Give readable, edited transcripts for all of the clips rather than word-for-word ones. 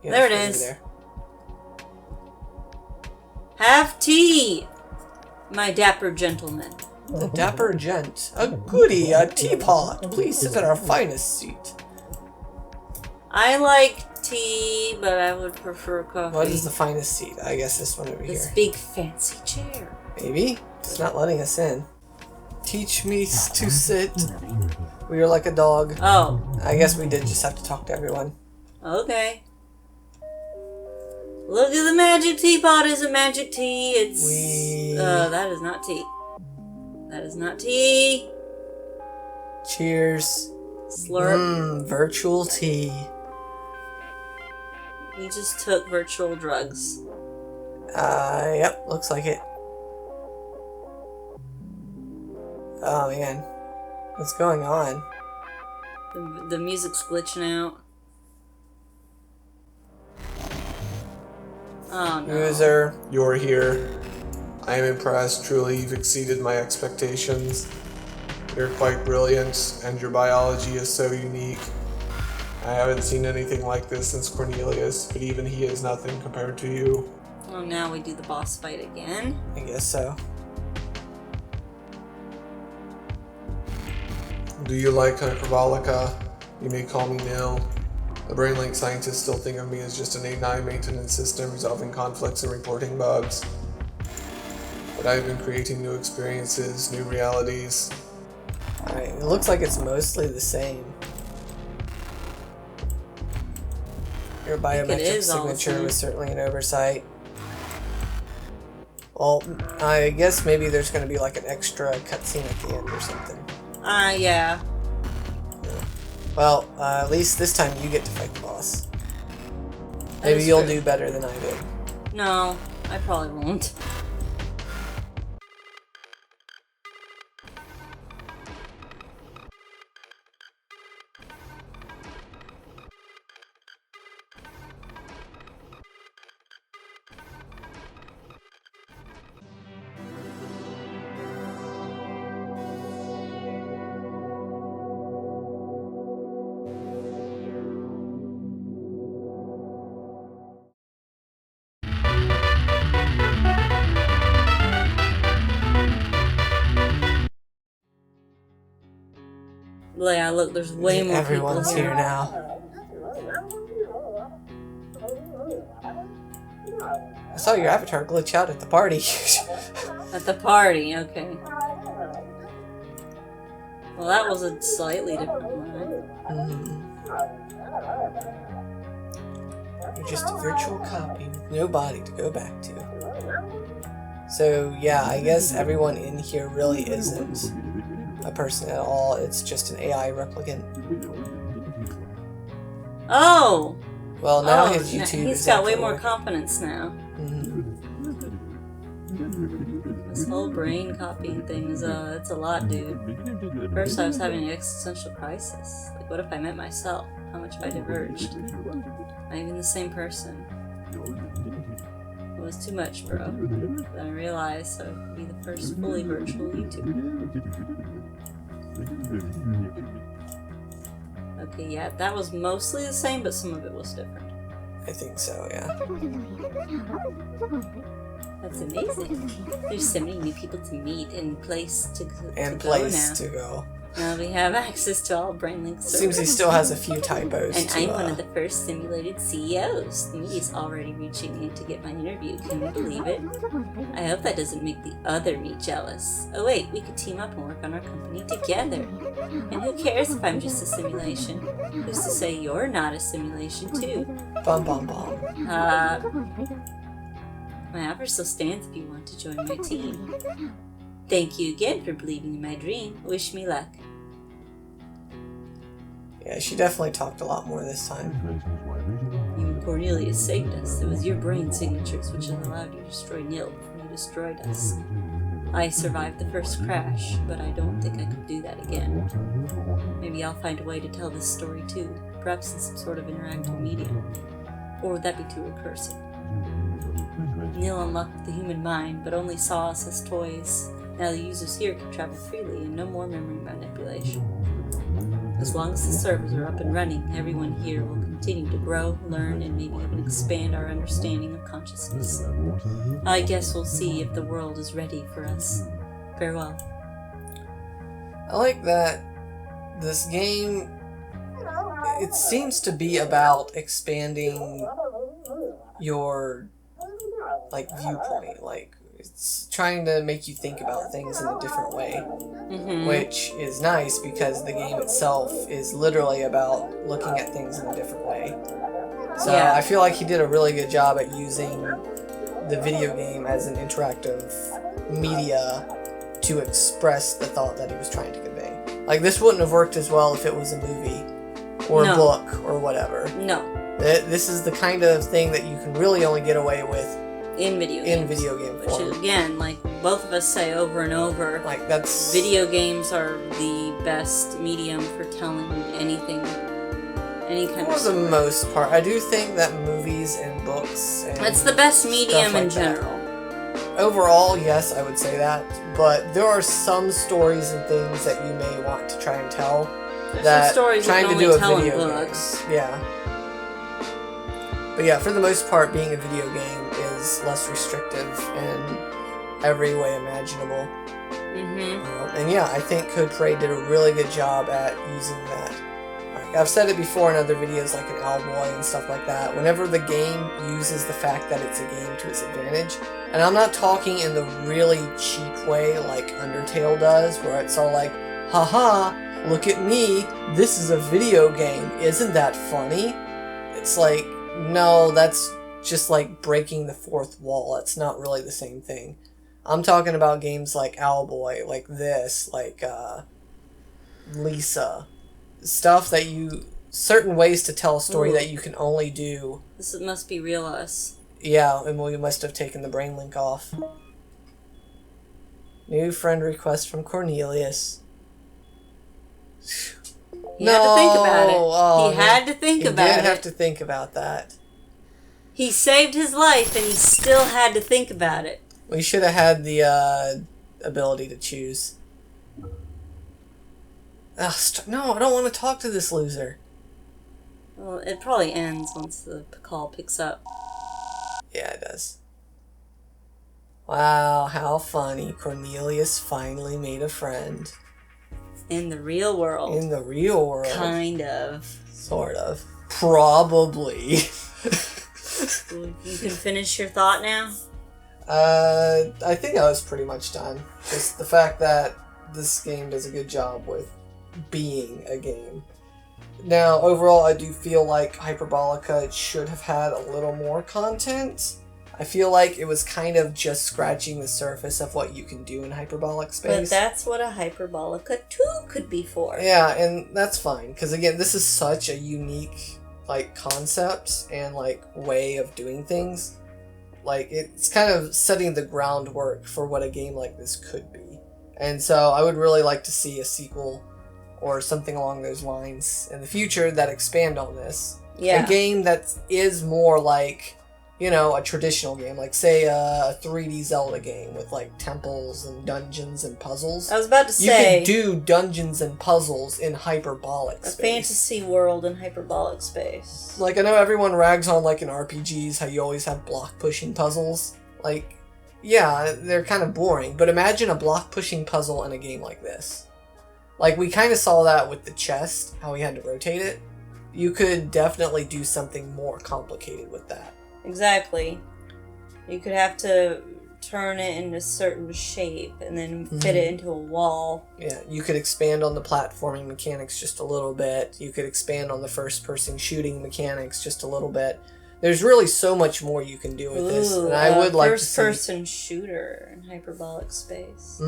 Yeah, there it is. There. Have tea, my dapper gentleman. The dapper gent. A goodie, a teapot. Please sit at our finest seat. I like tea, but I would prefer coffee. What is the finest seat? I guess this one over here. This big fancy chair. Maybe? It's not letting us in. Teach me to sit. We are like a dog. Oh. I guess we did just have to talk to everyone. Okay. Look at the magic teapot. Is a magic tea. It's... that is not tea. That is not tea. Cheers. Slurp. Virtual tea. We just took virtual drugs. Yep, looks like it. Oh man, what's going on? The music's glitching out. Oh no. User, you're here. I am impressed. Truly, you've exceeded my expectations. You're quite brilliant, and your biology is so unique. I haven't seen anything like this since Cornelius, but even he is nothing compared to you. Well, now we do the boss fight again. I guess so. Do you like Hyperbolica? You may call me Nil. The BrainLink scientists still think of me as just an A9 maintenance system resolving conflicts and reporting bugs. But I've been creating new experiences, new realities. Alright, it looks like it's mostly the same. Your biometric signature was certainly an oversight. Well, I guess maybe there's going to be like an extra cutscene at the end or something. Yeah. Well, at least this time you get to fight the boss. Maybe you'll do better than I did. No, I probably won't. Yeah, look, there's way more Everyone's people here now. I saw your avatar glitch out at the party. At the party, okay. Well, that was a slightly different one. You're just a virtual copy with no body to go back to. So, yeah, I guess everyone in here really isn't a person at all. It's just an AI replicant. Oh! Well, now his YouTube he's got way more confidence now. This whole brain copying thing is, it's a lot, dude. First I was having an existential crisis. Like, what if I met myself? How much have I diverged? Not even the same person. It was too much, bro. Then I realized I would be the first fully virtual YouTuber. Okay, yeah, that was mostly the same, but some of it was different. I think so, yeah. That's amazing. There's so many new people to meet and place to go now. Now we have access to all BrainLink servers. Seems he still has a few typos. And I'm one of the first simulated CEOs. He's already reaching me to get my interview. Can you believe it? I hope that doesn't make the other me jealous. Oh wait, we could team up and work on our company together. And who cares if I'm just a simulation? Who's to say you're not a simulation too? Bum bum bum. My offer still stands if you want to join my team. Thank you again for believing in my dream. Wish me luck. Yeah, she definitely talked a lot more this time. You and Cornelius saved us. It was your brain signatures which allowed you to destroy Nil before you destroyed us. I survived the first crash, but I don't think I could do that again. Maybe I'll find a way to tell this story too, perhaps in some sort of interactive medium. Or would that be too recursive? Nil unlocked the human mind, but only saw us as toys. Now the users here can travel freely and no more memory manipulation. As long as the servers are up and running, everyone here will continue to grow, learn, and maybe even expand our understanding of consciousness. I guess we'll see if the world is ready for us. Farewell. I like that this game, it seems to be about expanding your, viewpoint. It's trying to make you think about things in a different way, which is nice because the game itself is literally about looking at things in a different way. So Yeah. I feel like he did a really good job at using the video game as an interactive media to express the thought that he was trying to convey. Like, this wouldn't have worked as well if it was a movie or a book or whatever. No. This is the kind of thing that you can really only get away with In video in games. video game Which form. is, again, like both of us say over and over, Like, that's... video games are the best medium for telling anything, any kind For of the story. most part. I do think that movies and books and It's the best stuff medium like in that. general. Overall, yes, I would say that. But there are some stories and things that you may want to try and tell. There's that some stories you trying can to only do a tell in video books. game. Yeah. But yeah, for the most part, being a video game is less restrictive in every way imaginable. And yeah, I think Code Parade did a really good job at using that. Like, I've said it before in other videos, like in Owlboy and stuff like that. Whenever the game uses the fact that it's a game to its advantage, and I'm not talking in the really cheap way like Undertale does, where it's all like, haha, look at me, this is a video game, isn't that funny? It's like, no, that's just like breaking the fourth wall. It's not really the same thing. I'm talking about games like Owlboy, like this, like Lisa. Stuff that you... certain ways to tell a story that you can only do... This must be real us. Yeah, and we must have taken the brain link off. New friend request from Cornelius. He had to think about it. Oh, he had to think about it. He did have to think about that. He saved his life, and he still had to think about it. We should have had the ability to choose. Ugh, no, I don't want to talk to this loser. Well, it probably ends once the call picks up. Yeah, it does. Wow, how funny. Cornelius finally made a friend. In the real world. In the real world. Kind of. Sort of. Probably. You can finish your thought now? I think I was pretty much done. Just the fact that this game does a good job with being a game. Now, overall, I do feel like Hyperbolica should have had a little more content. I feel like it was kind of just scratching the surface of what you can do in hyperbolic space. But that's what a Hyperbolica 2 could be for. Yeah, and that's fine, because again, this is such a unique, concept and, way of doing things. It's kind of setting the groundwork for what a game like this could be. And so I would really like to see a sequel or something along those lines in the future that expand on this. Yeah. A game that is more like, a traditional game, like say a 3D Zelda game with temples and dungeons and puzzles. I was about to say... You could do dungeons and puzzles in hyperbolic a space. fantasy world in hyperbolic space. I know everyone rags on, in RPGs, how you always have block-pushing puzzles. Yeah, they're kind of boring, but imagine a block-pushing puzzle in a game like this. We kind of saw that with the chest, how we had to rotate it. You could definitely do something more complicated with that. Exactly. You could have to turn it in a certain shape and then fit it into a wall. Yeah, you could expand on the platforming mechanics just a little bit. You could expand on the first-person shooting mechanics just a little bit. There's really so much more you can do with this, and I would like to see... first-person shooter in hyperbolic space.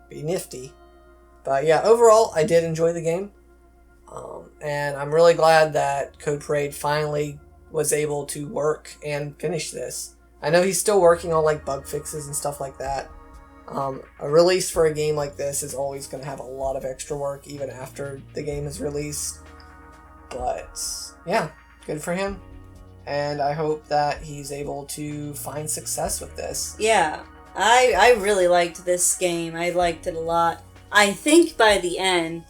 Be nifty. But yeah, overall, I did enjoy the game. And I'm really glad that Code Parade finally was able to work and finish this. I know he's still working on bug fixes and stuff like that. A release for a game like this is always going to have a lot of extra work even after the game is released. But yeah, good for him. And I hope that he's able to find success with this. Yeah, I really liked this game. I liked it a lot. I think by the end,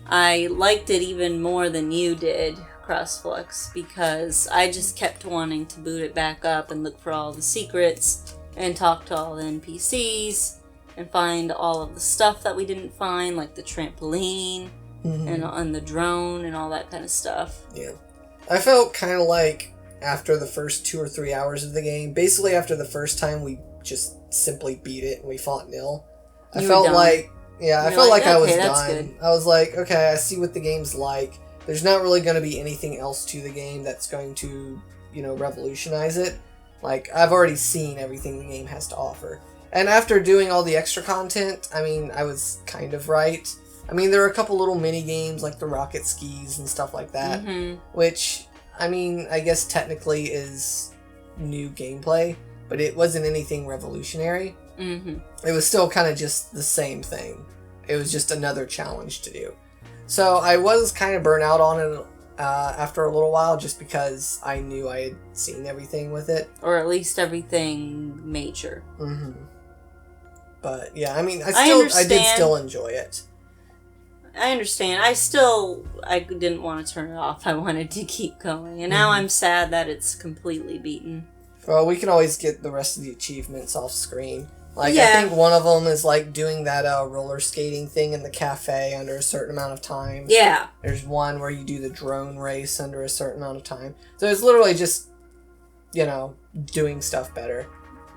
I liked it even more than you did, Crossflux, because I just kept wanting to boot it back up and look for all the secrets and talk to all the NPCs and find all of the stuff that we didn't find, like the trampoline and the drone and all that kind of stuff. Yeah. I felt kind of like after the first 2 or 3 hours of the game, basically after the first time we just simply beat it and we fought nil, I felt like I was done. Good. I was like, okay, I see what the game's like. There's not really going to be anything else to the game that's going to, revolutionize it. Like, I've already seen everything the game has to offer. And after doing all the extra content, I was kind of right. There are a couple little mini games like the rocket skis and stuff like that, which, I guess technically is new gameplay, but it wasn't anything revolutionary. It was still kind of just the same thing. It was just another challenge to do. So I was kind of burnt out on it after a little while, just because I knew I had seen everything with it. Or at least everything major. But yeah, I did still enjoy it. I understand. I didn't want to turn it off. I wanted to keep going. And now I'm sad that it's completely beaten. Well, we can always get the rest of the achievements off screen. I think one of them is doing that roller skating thing in the cafe under a certain amount of time. Yeah. There's one where you do the drone race under a certain amount of time. So it's literally just, doing stuff better.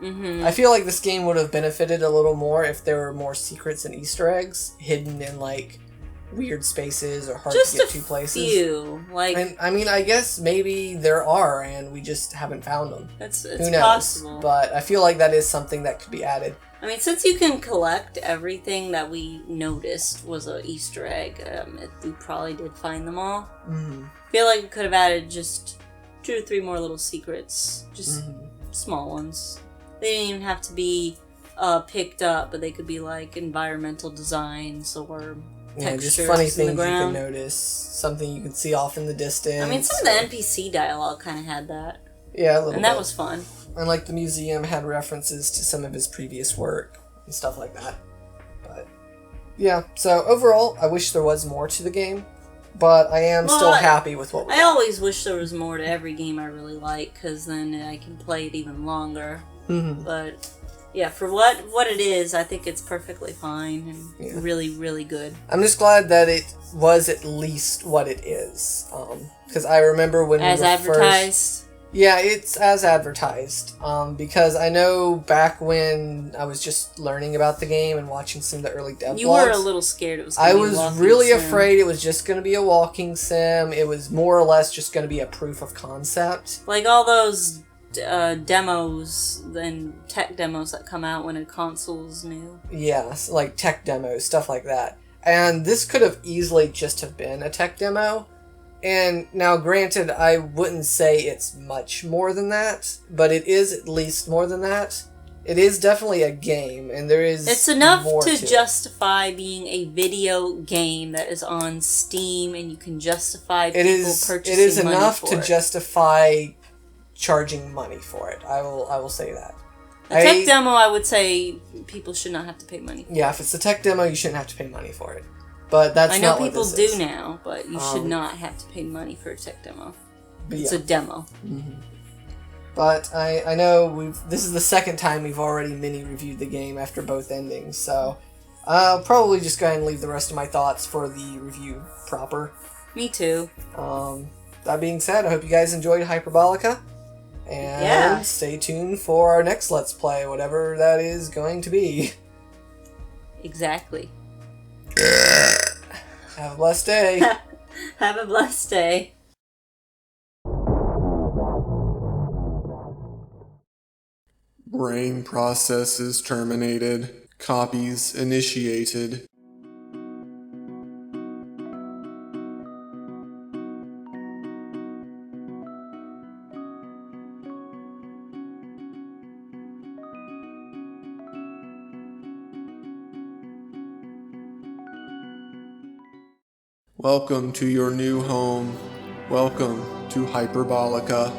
I feel like this game would have benefited a little more if there were more secrets and Easter eggs hidden in, weird spaces or hard to get to places. Just a few. I guess maybe there are, and we just haven't found them. It's Who knows? possible. But I feel like that is something that could be added. Since you can collect everything that we noticed was an Easter egg, we probably did find them all. I feel like we could have added just 2 or 3 more little secrets. Just small ones. They didn't even have to be picked up, but they could be environmental designs or textures just funny in things the ground. You can notice, something you can see off in the distance. Some of the NPC dialogue kind of had that. Yeah, a little and bit. that was fun. And the museum had references to some of his previous work and stuff like that. But yeah, so overall, I wish there was more to the game, but I am still happy with what we got. I always wish there was more to every game I really like, because then I can play it even longer. But yeah, for what it is, I think it's perfectly fine and really, really good. I'm just glad that it was at least what it is. Because I remember when as we were advertised. Yeah, it's as advertised. Because I know back when I was just learning about the game and watching some of the early dev You blogs, were a little scared it was going to be a walking sim. I was really afraid it was just going to be a walking sim. It was more or less just going to be a proof of concept. All those demos and tech demos that come out when a console's new. Yeah, tech demos, stuff like that. And this could have easily just have been a tech demo. And now, granted, I wouldn't say it's much more than that, but it is at least more than that. It is definitely a game, and there is It's enough more to it. justify being a video game that is on Steam, and you can justify people purchasing It is money enough for to it. justify charging money for it. I will say that. A tech demo, I would say people should not have to pay money for. Yeah, if it's a tech demo, you shouldn't have to pay money for it. But that's not what this is. I know people do now, but you should not have to pay money for a tech demo. It's a demo. But I know this is the second time we've already mini-reviewed the game after both endings, so I'll probably just go ahead and leave the rest of my thoughts for the review proper. Me too. That being said, I hope you guys enjoyed Hyperbolica. And stay tuned for our next Let's Play, whatever that is going to be. Exactly. Have a blessed day. Have a blessed day. Brain processes terminated. Copies initiated. Welcome to your new home. Welcome to Hyperbolica.